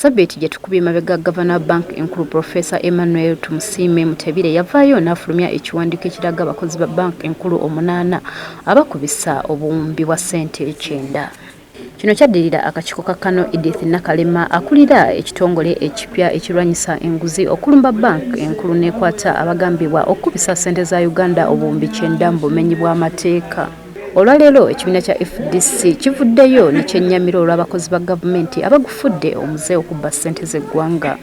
Sabeti gye tukubye mabega Governor Bank Enkulu Professor Emmanuel Tumusiime Mutebile yavaayo n'afulumya ekiwandiiko ekiraga abakozi ba Bank Enkulu 8 abakubisa obuwumbi bwa ssente 9. Kino kyaddirira akakiiko ka Kano Edith Nakalema akulira ekitongole ekipya ekirwanyisa enguzi okulumba Bank Enkulu n'ekwata abagambibwa okubisa ssente za Uganda obuwumbi 9 mu bumenyi bw'amateeka. Olwaleero ekibiina kya FDC kivuddeyo ne kyennyamira olw'abakozi ba gavumenti abagufudde omuze okubba ssente z'eggwanga.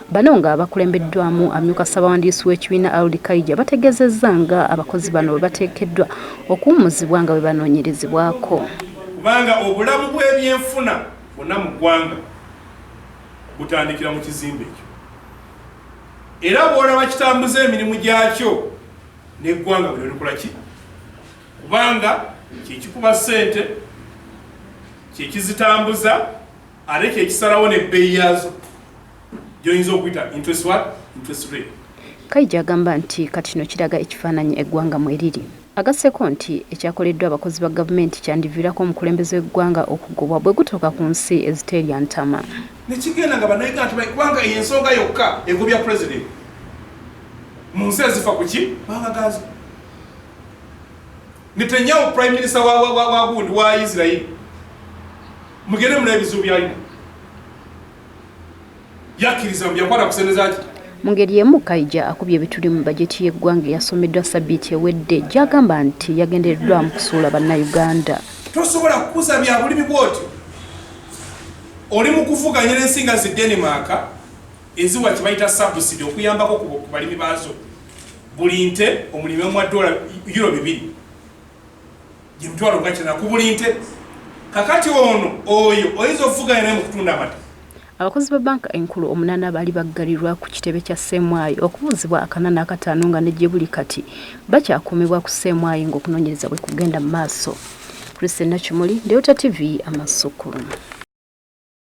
Bano nga bakulembeddwamu amyuka ssabawandiisi w'ekibiina Aludi Kaija bategeezezza nga abakozi bano bwe bateekeddwa okuwummuzibwa nga bwe banoonyerezebwako. Kubanga obulamu bw'ebyenfuna bwonna mu ggwanga butandikira mu kizimbe ekyo. Era bw'olaba kitambuza emirimu gyakyo n'eggwanga bwe likola ki? Kubanga kyekikuba ssente, kyekizitambuza, ate kyekisalawo n'ebbeeyi yaazo gy'oyinza okuyita interest rate. Kaija agamba nti kati kino kiraga ekifaananyi eggwanga mwe riri. Agasseeko nti ekyakoleddwa abakozi ba gavumenti kyandiviirako omukulembeze w'eggwanga okugobwa bwe gutuuka ku nsi eziteerya ntama. Nekigenda nga bannayuganda kubanga ensonga yokka egobya pulezidenti mu nsi ezifa ku ki? Bangagazi. Netanyahu prime minister wa Israel mugende muna ebizibu byalina yakkiriza byakwata kusendeza ati mu ngeri emu Kaija akubye ebituli mu bajeti y'eggwanga yasomeddwa Sabbiiti ewedde gy'agamba nti yagendereddwa mu kusuula bannayuganda. Tosobola kukuza bya bulimi bw'otyo oli mu kuvuganya n'ensinga zi Denmark eziwa kye bayita subsidy okuyambako ku balimi baazo buli nte omulimi omu wa $2 Jimtwalo ngachina kubuli nte kakati oyo oyinza okuvuganya naye mu kutunda amata. Abakozi ba Banka Enkulu 8 bali baggalirwa ku kitebe kya Ssemwayi okubuuzibwa akanana akataano nga ne buli kati bakyakuumibwa ku Ssemwayi ng'okunoonyereza bwe kugenda mu maaso. Christine Nachimuli, Delta TV, Amasukulu.